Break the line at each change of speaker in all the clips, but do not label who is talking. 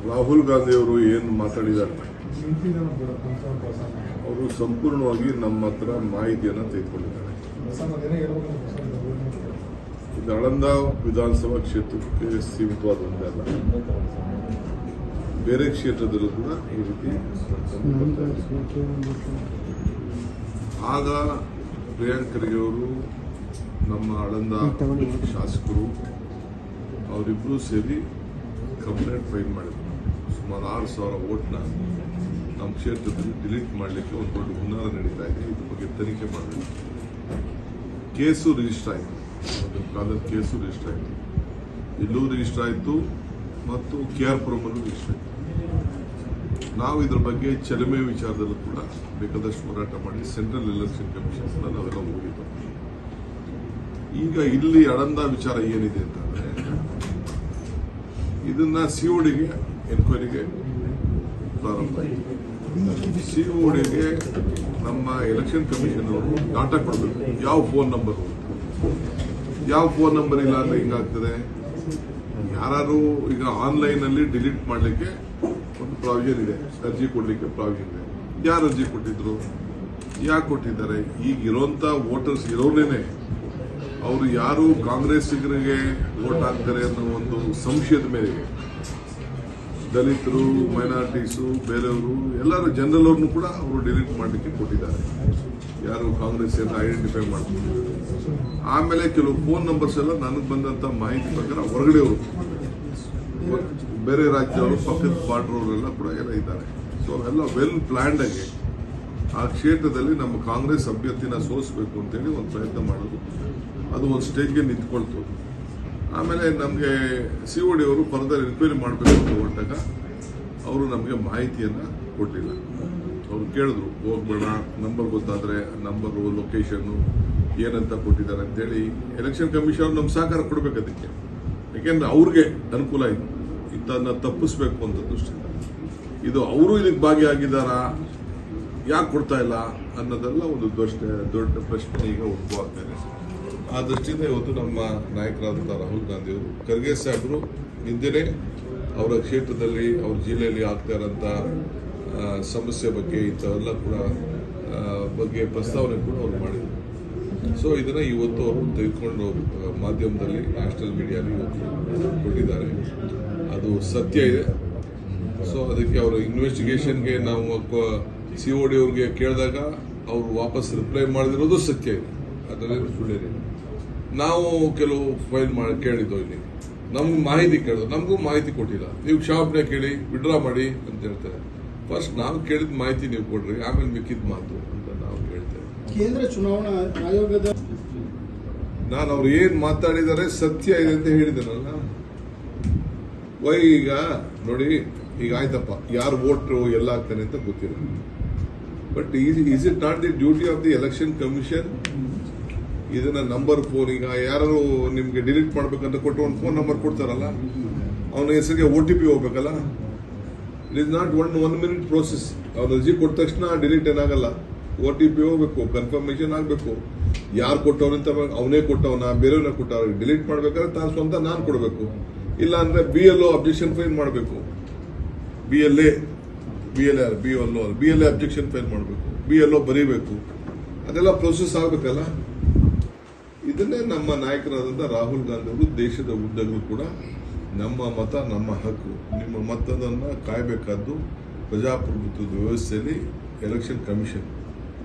ರಾಹುಲ್ ಗಾಂಧಿ ಅವರು ಏನು ಮಾತಾಡಿದ್ದಾರೆ ಅವರು ಸಂಪೂರ್ಣವಾಗಿ ನಮ್ಮ ಹತ್ರ ಮಾಹಿತಿಯನ್ನು ತೆಗೆದುಕೊಂಡಿದ್ದಾರೆ. ಇದು ಆಳಂದ ವಿಧಾನಸಭಾ ಕ್ಷೇತ್ರಕ್ಕೆ ಸೀಮಿತವಾದ ಒಂದೇ ಅಲ್ಲ, ಬೇರೆ ಕ್ಷೇತ್ರದಲ್ಲೂ ಕೂಡ ಈ ರೀತಿ ಆಗ ಪ್ರಿಯಾಂಕ್ ಖರ್ಗೆ ಅವರು ನಮ್ಮ ಆಳಂದ ಶಾಸಕರು ಅವರಿಬ್ಬರು ಸೇರಿ ಕಂಪ್ಲೇಂಟ್ ಫೈಲ್ ಮಾಡಿದ್ರು. ಸುಮಾರು 6,000 ವೋಟ್ನ ನಮ್ಮ ಕ್ಷೇತ್ರದಲ್ಲಿ ಡಿಲೀಟ್ ಮಾಡಲಿಕ್ಕೆ ಒಂದು ದೊಡ್ಡ ಹುನ್ನಾರ ನಡೀತಾ ಇದೆ. ಇದ್ರ ಬಗ್ಗೆ ತನಿಖೆ ಮಾಡಬೇಕು. ಕೇಸು ರಿಜಿಸ್ಟರ್ ಆಯಿತು, ಒಂದು ಕಾಲದ ಕೇಸು ರಿಜಿಸ್ಟರ್ ಆಯಿತು, ಇಲ್ಲೂ ರಿಜಿಸ್ಟರ್ ಆಯಿತು ಮತ್ತು KR ಪುರಮಲ್ಲೂ ರಿಜಿಸ್ಟರ್ ಆಯಿತು. ನಾವು ಇದ್ರ ಬಗ್ಗೆ ಚಲಮೆ ವಿಚಾರದಲ್ಲೂ ಕೂಡ ಬೇಕಾದಷ್ಟು ಹೋರಾಟ ಮಾಡಿ ಸೆಂಟ್ರಲ್ ಎಲೆಕ್ಷನ್ ಕಮಿಷನ್ ನಾವೆಲ್ಲ ಹೋಗಿದ್ದು. ಈಗ ಇಲ್ಲಿ ಆಳಂದ ವಿಚಾರ ಏನಿದೆ ಅಂತಂದ್ರೆ, ಇದನ್ನ CODಗೆ ಎನ್ಕ್ವೈರಿಗೆ ಪ್ರಾರಂಭ ಆಯಿತು. CODಗೆ ನಮ್ಮ ಎಲೆಕ್ಷನ್ ಕಮಿಷನ್ ಅವರು ಡಾಟಾ ಕೊಡಬೇಕು, ಯಾವ ಫೋನ್ ನಂಬರ್ ಯಾವ ಫೋನ್ ನಂಬರ್ ಇಲ್ಲ ಅಂದ್ರೆ ಹಿಂಗಾಗ್ತದೆ. ಯಾರು ಈಗ ಆನ್ಲೈನ್ ಅಲ್ಲಿ ಡಿಲೀಟ್ ಮಾಡಲಿಕ್ಕೆ ಒಂದು ಪ್ರಾವಿಷನ್ ಇದೆ, ಅರ್ಜಿ ಕೊಡ್ಲಿಕ್ಕೆ ಪ್ರಾವಿಷನ್ ಇದೆ. ಯಾರು ಅರ್ಜಿ ಕೊಟ್ಟಿದ್ರು, ಯಾಕೆ ಕೊಟ್ಟಿದ್ದಾರೆ? ಈಗ ಇರೋಂತ ವೋಟರ್ಸ್ ಇರೋನೇನೆ ಅವರು ಯಾರು ಕಾಂಗ್ರೆಸ್ಸಿಗರಿಗೆ ವೋಟ್ ಹಾಕ್ತಾರೆ ಅನ್ನೋ ಒಂದು ಸಂಶಯದ ಮೇರೆಗೆ ದಲಿತರು, ಮೈನಾರಿಟೀಸು, ಬೇರೆಯವರು ಎಲ್ಲರೂ ಜನರಲ್ ಅವ್ರನ್ನು ಕೂಡ ಅವರು ಡಿಲೀಟ್ ಮಾಡಲಿಕ್ಕೆ ಕೊಟ್ಟಿದ್ದಾರೆ. ಯಾರು ಕಾಂಗ್ರೆಸ್ ಅಂತ ಐಡೆಂಟಿಫೈ ಮಾಡ್ಕೊಂಡಿದ್ದಾರೆ. ಆಮೇಲೆ ಕೆಲವು ಫೋನ್ ನಂಬರ್ಸ್ ಎಲ್ಲ ನನಗೆ ಬಂದಂತ ಮಾಹಿತಿ ಪ್ರಕಾರ ಹೊರಗಡೆಯವರು, ಬೇರೆ ರಾಜ್ಯದವರು, ಪಕ್ಕದ ಬಾರ್ಡರ್ ಅವರೆಲ್ಲ ಕೂಡ ಎಲ್ಲ ಇದ್ದಾರೆ. ಸೊ ಎಲ್ಲ ವೆಲ್ ಪ್ಲಾನ್ಡ್ ಆಗಿ ಆ ಕ್ಷೇತ್ರದಲ್ಲಿ ನಮ್ಮ ಕಾಂಗ್ರೆಸ್ ಅಭ್ಯರ್ಥಿನ ಸೋಲಿಸಬೇಕು ಅಂತೇಳಿ ಒಂದು ಪ್ರಯತ್ನ ಮಾಡೋದು, ಅದು ಒಂದು ಸ್ಟೇಜ್ಗೆ ನಿಂತ್ಕೊಳ್ತು. ಆಮೇಲೆ ನಮಗೆ COD ಅವರು ಫರ್ದರ್ ಎನ್ಕ್ವೈರಿ ಮಾಡಬೇಕು ಅಂತ ಹೊರಟಾಗ ಅವರು ನಮಗೆ ಮಾಹಿತಿಯನ್ನು ಕೊಡಲಿಲ್ಲ. ಅವರು ಕೇಳಿದ್ರು, ಹೋಗ್ಬೇಡ, ನಂಬರ್ ಗೊತ್ತಾದರೆ ನಂಬರು, ಲೊಕೇಶನ್ನು ಏನಂತ ಕೊಟ್ಟಿದ್ದಾರೆ ಅಂತೇಳಿ ಎಲೆಕ್ಷನ್ ಕಮಿಷನ್ ನಮ್ಮ ಸಹಕಾರ ಕೊಡಬೇಕು ಅದಕ್ಕೆ. ಯಾಕೆಂದ್ರೆ ಅವ್ರಿಗೆ ಅನುಕೂಲ ಇದೆ, ಇದನ್ನ ತಪ್ಪಿಸ್ಬೇಕು ಅಂತ ದೃಷ್ಟಿಯಿಂದ. ಇದು ಅವರು ಇದಕ್ಕೆ ಭಾಗಿಯಾಗಿದ್ದಾರಾ, ಯಾಕೆ ಕೊಡ್ತಾ ಇಲ್ಲ ಅನ್ನೋದೆಲ್ಲ ಒಂದು ದೊಡ್ಡ ಪ್ರಶ್ನೆ ಈಗ ಉದ್ಭವ ಆಗ್ತಾ ಇದೆ. ಆ ದೃಷ್ಟಿಯಿಂದ ಇವತ್ತು ನಮ್ಮ ನಾಯಕರಾದಂಥ ರಾಹುಲ್ ಗಾಂಧಿ ಅವರು, ಖರ್ಗೆ ಸಾಹೇಬರು ಹಿಂದೆನೇ ಅವರ ಕ್ಷೇತ್ರದಲ್ಲಿ, ಅವ್ರ ಜಿಲ್ಲೆಯಲ್ಲಿ ಆಗ್ತಾ ಇರೋಂಥ ಸಮಸ್ಯೆ ಬಗ್ಗೆ ಇಂಥವೆಲ್ಲ ಕೂಡ ಬಗ್ಗೆ ಪ್ರಸ್ತಾವನೆ ಕೂಡ ಅವರು ಮಾಡಿದರು. ಸೊ ಇದನ್ನು ಇವತ್ತು ಅವರು ತೆಗೆದುಕೊಂಡು ಮಾಧ್ಯಮದಲ್ಲಿ, ನ್ಯಾಷನಲ್ ಮೀಡಿಯಾದಲ್ಲಿ ಇವತ್ತು ಕೊಟ್ಟಿದ್ದಾರೆ. ಅದು ಸತ್ಯ ಇದೆ. ಸೊ ಅದಕ್ಕೆ ಅವರು ಇನ್ವೆಸ್ಟಿಗೇಷನ್ಗೆ ನಾವು COD ಅವ್ರಿಗೆ ಕೇಳಿದಾಗ ಅವರು ವಾಪಸ್ ರಿಪ್ಲೈ ಮಾಡದಿರೋದು ಸತ್ಯ ಇದೆ, ಅದರಲ್ಲಿ ಸುಳ್ಳೇನೆ. ನಾವು ಕೆಲವು ಫೈಲ್ ಮಾಡಿ ಕೇಳಿದ್ದು, ಇಲ್ಲಿ ನಮ್ಗೆ ಮಾಹಿತಿ ಕೇಳಿದ್ರು, ನಮಗೂ ಮಾಹಿತಿ ಕೊಟ್ಟಿಲ್ಲ. ನೀವು ಕ್ಷಮಾಪಣೆ ಕೇಳಿ ವಿಡ್ರಾ ಮಾಡಿ ಅಂತ ಹೇಳ್ತಾರೆ. ಫಸ್ಟ್ ನಾವು ಕೇಳಿದ ಮಾಹಿತಿ ನೀವು ಕೊಡ್ರಿ, ಆಮೇಲೆ ಮಿಕ್ಕಿದ ಮಾತು ಅಂತ ನಾವು ಕೇಳ್ತೇವೆ.
ಕೇಂದ್ರ ಚುನಾವಣಾ ಆಯೋಗದ
ನಾನು ಅವ್ರು ಏನ್ ಮಾತಾಡಿದ್ದಾರೆ ಸತ್ಯ ಇದೆ ಅಂತ ಹೇಳಿದ್ದೇನಲ್ಲ. ಈಗ ನೋಡಿ, ಈಗ ಆಯ್ತಪ್ಪ, ಯಾರು ವೋಟ್ರು ಎಲ್ಲ ಆಗ್ತಾನೆ ಅಂತ ಗೊತ್ತಿಲ್ಲ. But is it not the duty of the election commission? ಇದನ್ನ ನಂಬರ್ ಫೋನ್, ಈಗ ಯಾರು ನಿಮ್ಗೆ ಡಿಲೀಟ್ ಮಾಡ್ಬೇಕಂತ ಕೊಟ್ಟು ಒಂದು ಫೋನ್ ನಂಬರ್ ಕೊಡ್ತಾರಲ್ಲ, ಅವನ ಹೆಸರಿಗೆ OTP ಹೋಗ್ಬೇಕಲ್ಲ. It is not one minute process. ಅವ್ನ ಅರ್ಜಿ ಕೊಟ್ಟ ತಕ್ಷಣ ಡಿಲೀಟ್ ಏನಾಗಲ್ಲ, OTP ಹೋಗ್ಬೇಕು, ಕನ್ಫರ್ಮೇಶನ್ ಆಗಬೇಕು. ಯಾರು ಕೊಟ್ಟವನಂತ ಅವನೇ ಕೊಟ್ಟವನ, ಬೇರೆಯವನ್ನ ಕೊಟ್ಟವ್ರ ಡಿಲೀಟ್ ಮಾಡ್ಬೇಕಾದ್ರೆ ತಾನು ಸ್ವಂತ ನಾನು ಕೊಡಬೇಕು. ಇಲ್ಲ ಅಂದ್ರೆ BLO ಅಬ್ಜೆಕ್ಷನ್ ಫೈಲ್ ಮಾಡಬೇಕು. BLA ಅಬ್ಜೆಕ್ಷನ್ ಫೈಲ್ ಮಾಡಬೇಕು, BLO ಬರೀಬೇಕು. ಅದೆಲ್ಲ ಪ್ರೋಸೆಸ್ ಆಗಬೇಕಲ್ಲ. ಇದನ್ನೇ ನಮ್ಮ ನಾಯಕರಾದಂಥ ರಾಹುಲ್ ಗಾಂಧಿ ಅವರು ದೇಶದ ಉದ್ದಗಲೂ ಕೂಡ ನಮ್ಮ ಮತ ನಮ್ಮ ಹಕ್ಕು, ನಿಮ್ಮ ಮತದನ್ನು ಕಾಯಬೇಕಾದ್ದು ಪ್ರಜಾಪ್ರಭುತ್ವದ ವ್ಯವಸ್ಥೆಯಲ್ಲಿ ಎಲೆಕ್ಷನ್ ಕಮಿಷನ್.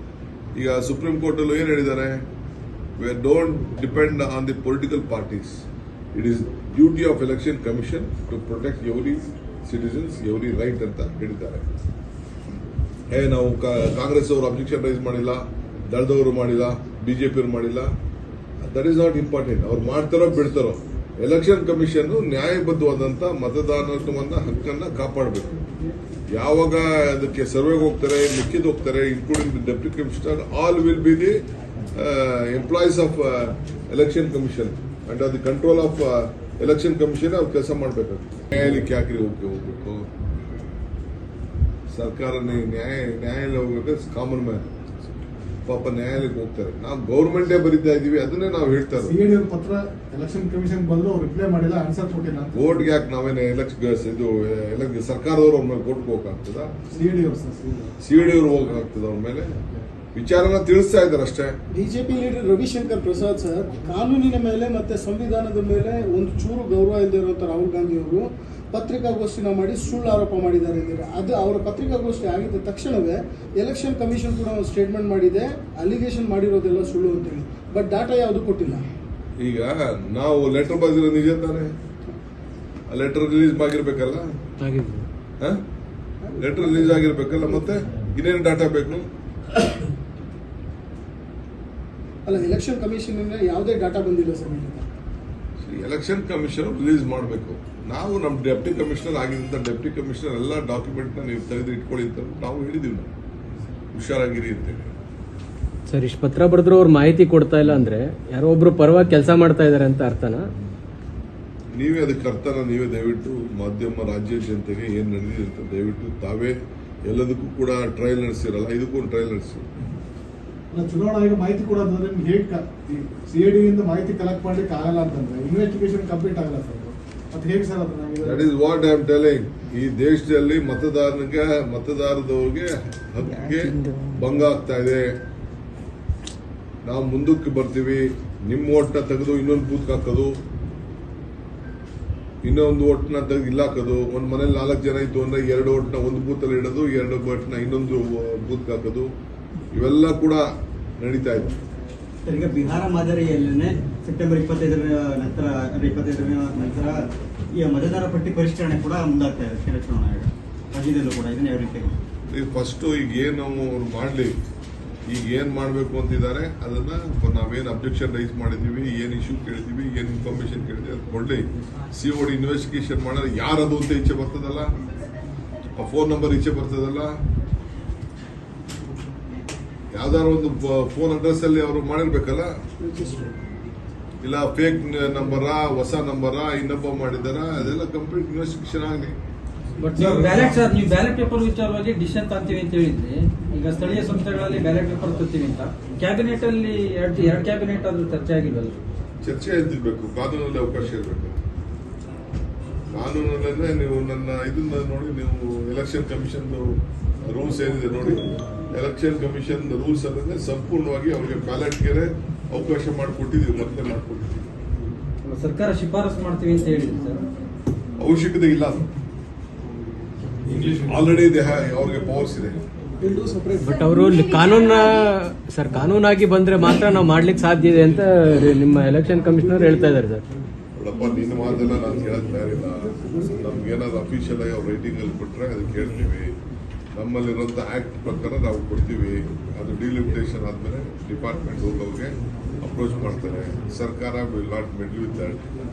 ಈಗ ಸುಪ್ರೀಂ ಕೋರ್ಟ್ ಅಲ್ಲೂ ಏನು ಹೇಳಿದ್ದಾರೆ? We don't depend on the political parties. It is duty of election commission to protect every citizens, every right ಅಂತ ಹೇಳಿದ್ದಾರೆ. ನಾವು ಕಾಂಗ್ರೆಸ್ ಅವರು ಅಬ್ಜೆಕ್ಷನ್ ರೈಸ್ ಮಾಡಿಲ್ಲ, ದಳದವರು ಮಾಡಿಲ್ಲ, BJP ಅವರು ಮಾಡಿಲ್ಲ. That is not important. ಅವ್ರು ಮಾಡ್ತಾರೋ ಬಿಡ್ತಾರೋ, ಎಲೆಕ್ಷನ್ ಕಮಿಷನ್ ನ್ಯಾಯಬದ್ಧವಾದಂಥ ಮತದಾನವನ್ನ ಹಕ್ಕನ್ನ ಕಾಪಾಡಬೇಕು. ಯಾವಾಗ ಅದಕ್ಕೆ ಸರ್ವೆಗೆ ಹೋಗ್ತಾರೆ, ಮಿಕ್ಕಿದ್ ಹೋಗ್ತಾರೆ, including the deputy commissioner, all will be the employees of election commission, under the control of election commission ಅವ್ರು ಕೆಲಸ ಮಾಡಬೇಕಾಗುತ್ತೆ. ನ್ಯಾಯಾಲಯಕ್ಕೆ ಯಾಕ್ರಿ ಹೋಗ್ಬೇಕು? ಸರ್ಕಾರ ನ್ಯಾಯಾಲಯ ಹೋಗ್ಬೇಕು, ಕಾಮನ್ ಮ್ಯಾನ್. ಪಾಪ ನ್ಯಾಯಾಲಯಕ್ಕೆ ಹೋಗ್ತಾರೆ. ನಾವು ಗೌರ್ಮೆಂಟೇ ಬರೀತಾ ಇದೀವಿ, ಅದನ್ನೇ ನಾವು ಹೇಳ್ತಾ ಇರೋದು.
ಸಿಐಡಿ ಅವ್ರ ಪತ್ರ ಎಲೆಕ್ಷನ್ ಕಮಿಷನ್ ಬಂದು ಅವ್ರು ರಿಪ್ಲೈ ಮಾಡಿಲ್ಲ, ಆನ್ಸರ್ ಕೊಟ್ಟಿಲ್ಲ ಅಂತ.
ಕೋರ್ಟ್ಗೆ ಯಾಕೆ ನಾವೇನು ಸರ್ಕಾರದವ್ರು ಅವ್ರ ಮೇಲೆ ಕೋರ್ಟ್ಗೆ ಹೋಗಕ್ಕಾಗ್ತದ?
ಸಿಐಡಿ ಅವ್ರು ಸರ್,
ಸಿಐಡಿ ಅವ್ರು ಹೋಗಕ್ಕಾಗ್ತದ ಅವ್ರ ಮೇಲೆ? ವಿಚಾರನ ತಿಳಿಸ್ತಾ ಇದ್ದಾರೆ ಅಷ್ಟೇ.
BJP leader Ravishankar Prasad sir, ಕಾನೂನಿನ ಮೇಲೆ ಮತ್ತೆ ಸಂವಿಧಾನದ ಮೇಲೆ ಒಂದು ಚೂರು ಗೌರವ ಇಲ್ಲದೆ ಇರುವಂತ ರಾಹುಲ್ ಗಾಂಧಿ ಅವರು ಪತ್ರಿಕಾಗೋಷ್ಠಿನ ಮಾಡಿ ಸುಳ್ಳು ಆರೋಪ ಮಾಡಿದ್ದಾರೆ ಅಂತಾರೆ. ಅದು ಅವರ ಪತ್ರಿಕಾಗೋಷ್ಠಿ ಆಗಿದ್ದ ತಕ್ಷಣವೇ ಎಲೆಕ್ಷನ್ ಕಮಿಷನ್ ಕೂಡ ಒಂದು ಸ್ಟೇಟ್ಮೆಂಟ್ ಮಾಡಿದೆ, ಅಲಿಗೇಷನ್ ಮಾಡಿರೋದೆಲ್ಲ ಸುಳ್ಳು ಅಂತೇಳಿ. ಬಟ್ ಡಾಟಾ ಯಾವುದು ಕೊಟ್ಟಿಲ್ಲ.
ಈಗ ನಾವು ಲೆಟರ್ ಬರೆದಿರೋ ನಿಜ ತಾನೆ? ಆ ಲೆಟರ್ ರಿಲೀಸ್ ಆಗಿರ್ಬೇಕಲ್ಲ, ಲೆಟರ್ ರಿಲೀಸ್ ಆಗಿರ್ಬೇಕಲ್ಲ, ಮತ್ತೆ ಇನ್ನೇನು ಡಾಟಾ ಬೇಕು?
ಅಲ್ಲ, ಎಲೆಕ್ಷನ್ ಕಮಿಷನ್ ಯಾವುದೇ ಡಾಟಾ ಬಂದಿಲ್ಲ ಸರ್.
ಎಲೆಕ್ಷನ್ ಕಮಿಷನ್ ರಿಲೀಸ್ ಮಾಡಬೇಕು. ನಾವು ನಮ್ಮ ಡೆಪ್ಟಿ ಕಮಿಷನರ್ ಆಗಿದ್ದ ಡೆಪ್ಟಿ ಕಮಿಷನರ್ ಎಲ್ಲ ಡಾಕ್ಯುಮೆಂಟ್ ನೀವು ತೆಗೆದು ಇಟ್ಕೊಳ್ಳಿ ಅಂತ ನಾವು ಹೇಳಿದೀವಿ. ನಾವು ಹುಷಾರಾಗಿರಿ ಅಂತೇಳಿ.
ಸರ್, ಇಷ್ಟು ಪತ್ರ ಬರೆದ್ರು ಅವ್ರು ಮಾಹಿತಿ ಕೊಡ್ತಾ ಇಲ್ಲ ಅಂದ್ರೆ ಯಾರೋ ಒಬ್ರು ಪರವಾಗಿ ಕೆಲಸ ಮಾಡ್ತಾ ಇದಾರೆ ಅಂತ ಅರ್ಥನಾ?
ನೀವೇ ಅದಕ್ಕೆ ಅರ್ಥನ ನೀವೇ ದಯವಿಟ್ಟು ಮಾಧ್ಯಮ ರಾಜ್ಯ ಜನತೆಗೆ ಏನ್ ನಡೆದಿದೆ ಅಂತ ದಯವಿಟ್ಟು ತಾವೇ ಎಲ್ಲದಕ್ಕೂ ಕೂಡ ಟ್ರಯಲ್ ನಡೆಸಿರಲ್ಲ, ಇದಕ್ಕೂ ಒಂದು ಟ್ರಯಲ್ ನಡೆಸಿ.
ಚುನಾವಣಾ ಆಯೋಗ ಮಾಹಿತಿ ಕೊಡೋದಂದ್ರೆ ಹೇಗೆ ಸಿಐಡಿ ಇಂದ ಮಾಹಿತಿ ಕಲೆಕ್ಟ್ ಮಾಡ್ಲಿಕ್ಕೆ ಆಗಲ್ಲ ಅಂತಂದ್ರೆ ಇನ್ವೆಸ್ಟಿಗೇಷನ್ ಕಂಪ್ಲೀಟ್ ಆಗಲ್ಲ ಸರ್. ಅದು ಹೇಗೆ sir?
That is what I am telling. ಈ ದೇಶದಲ್ಲಿ ಮತದಾರದವ್ರಿಗೆ ಹಕ್ಕಿಗೆ ಭಂಗ ಆಗ್ತಾ ಇದೆ. ನಾವು ಮುಂದಕ್ಕೆ ಬರ್ತೀವಿ, ನಿಮ್ಮ ಓಟ್ನ ತೆಗೆದು ಇನ್ನೊಂದು ಬೂತ್ ಹಾಕೋದು, ಇನ್ನೊಂದು ಓಟ್ನ ತೆಗೆದು ಇಲ್ಲ ಹಾಕೋದು. ಒಂದ್ ಮನೇಲಿ 4 ಜನ ಇತ್ತು ಅಂದ್ರೆ 2 ಓಟ್ನ ಒಂದು ಬೂತ್ ಅಲ್ಲಿ ಇಡೋದು, 2 ಓಟ್ನ ಇನ್ನೊಂದು ಬೂತ್ ಹಾಕೋದು, ಇವೆಲ್ಲ ಕೂಡ ನಡೀತಾ ಇದೆ.
ಈಗ ಬಿಹಾರ ಮಾದರಿಯಲ್ಲೇ ಸೆಪ್ಟೆಂಬರ್ 25ರ ನಂತರ ಈ ಮತದಾರ ಪಟ್ಟಿ ಪರಿಷ್ಕರಣೆ ಕೂಡ ಮುಂದಾಗ್ತಾ ಇದೆ ಕೇಂದ್ರ ಚುನಾವಣಾ ಆಯೋಗ. ರಾಜ್ಯದಲ್ಲೂ ಕೂಡ ಇದನ್ನ ಯಾವ ರೀತಿ
ಫಸ್ಟ್ ಈಗ ಏನು ಅವ್ರು ಮಾಡ್ಲಿ, ಈಗ ಏನ್ ಮಾಡ್ಬೇಕು ಅಂತಿದ್ದಾರೆ ಅದನ್ನ ನಾವೇನ್ ಅಬ್ಜೆಕ್ಷನ್ ರೈಸ್ ಮಾಡಿದೀವಿ, ಏನ್ ಇಶ್ಯೂ ಕೇಳಿದೀವಿ, ಏನ್ ಇನ್ಫಾರ್ಮೇಶನ್ ಕೇಳಿದೀವಿ ಅದು ಕೊಡ್ಲಿ. ಸಿಒಡಿ ಇನ್ವೆಸ್ಟಿಗೇಷನ್ ಮಾಡಿದ್ರೆ ಯಾರದು ಅಂತ ಈಚೆ ಬರ್ತದಲ್ಲ, ಆ ಫೋನ್ ನಂಬರ್ ಈಚೆ ಬರ್ತದಲ್ಲ, ಯಾವ್ದಾರ ಒಂದು ಫೋನ್ ಅಡ್ರೆಸ್ ಅಲ್ಲಿ ಅವರು ಮಾಡಿರ್ಬೇಕಲ್ಲ. ಇಲ್ಲ ಫೇಕ್ ನಂಬರಾ, ಹೊಸ ನಂಬರಾ, ಇನ್ನೊಬ್ಬ ಮಾಡಿದಾರ, ಅದೆಲ್ಲ ಕಂಪ್ಲೀಟ್ ಇನ್ವೆಸ್ಟಿಗೇಷನ್ ಆಗಲಿ.
ಬಟ್ ಬ್ಯಾಲೆಟ್ ಸರ್, ನೀವು ಬ್ಯಾಲೆಟ್ ಪೇಪರ್ ವಿಚಾರವಾಗಿ ಡಿಸಿಷನ್ ತಾಂತೀವಿ ಅಂತ ಹೇಳಿದ್ರಿ. ಈಗ ಸ್ಥಳೀಯ ಸಂಸ್ಥೆಗಳಲ್ಲಿ ಬ್ಯಾಲೆಟ್ ಪೇಪರ್ ತರ್ತೀವಿ ಅಂತ ಕ್ಯಾಬಿನೆಟ್ ಅಲ್ಲಿ ಎರಡು ಕ್ಯಾಬಿನೆಟ್ ಅದು ಚರ್ಚೆ ಆಗಿಲ್ವಲ್ಲ?
ಚರ್ಚೆ ಎದ್ದಿರ್ಬೇಕು, ಕಾನೂನಲ್ಲಿ ಅವಕಾಶ ಇರಬೇಕು. ಕಾನೂನಲ್ಲೇ ನೀವು ನನ್ನ ಇದನ್ನ ನೋಡಿ, ನೀವು ಎಲೆಕ್ಷನ್ ಕಮಿಷನ್ ರೂಲ್ಸ್ ಏನಿದೆ ನೋಡಿ. ಎಲೆಕ್ಷನ್ ಕಮಿಷನ್ ರೂಲ್ಸ್ ಅಂದ್ರೆ ಸಂಪೂರ್ಣವಾಗಿ ಅವ್ರಿಗೆ ಬ್ಯಾಲೆಟ್ಗೆ ಅವಕಾಶ ಮಾಡಿಕೊಟ್ಟಿದೀವಿ, ಮತ್ತೆ ಮಾಡಿಕೊಟ್ಟಿದ್ದೀವಿ.
ಸರ್ಕಾರ ಶಿಫಾರಸು ಮಾಡ್ತೀವಿ ಅಂತ ಹೇಳಿದ್ರಿ ಸರ್.
ಅವಶ್ಯಕತೆ ಇಲ್ಲ, ಆಲ್ರೆಡಿ ಅವ್ರಿಗೆ ಪವರ್ಸ್ ಇದೆ.
ಬಟ್ ಅವರು ಕಾನೂನಾಗಿ ಬಂದ್ರೆ ಮಾತ್ರ ನಾವು ಮಾಡ್ಲಿಕ್ಕೆ ಸಾಧ್ಯ ಇದೆ ಅಂತ ನಿಮ್ಮ ಎಲೆಕ್ಷನ್ ಕಮಿಷನರ್ ಹೇಳ್ತಾ ಇದಾರೆ ಸರ್.
ನೋಡಪ್ಪ, ನಿನ್ನ ಮಾತೆಲ್ಲ ನಾನು ಕೇಳಕ್ ತಯಾರಿಲ್ಲ. ನಮ್ಗೇನಾದ್ರು ಅಫಿಷಿಯಲ್ ಆಗಿ ಅವ್ರು ರೈಟಿಂಗ್ ಅಲ್ಲಿ ಕೊಟ್ರೆ ಅದಕ್ಕೆ ಕೇಳ್ತೀವಿ. ನಮ್ಮಲ್ಲಿರುವಂತ ಆಕ್ಟ್ ಪ್ರಕಾರ ನಾವು ಕೊಡ್ತೀವಿ. ಅದು ಡಿಲಿಮಿಟೇಷನ್ ಆದ್ಮೇಲೆ ಡಿಪಾರ್ಟ್ಮೆಂಟ್ ಹೋಗೋರಿಗೆ ಅಪ್ರೋಚ್ ಮಾಡ್ತಾರೆ. ಸರ್ಕಾರ will not medal with that.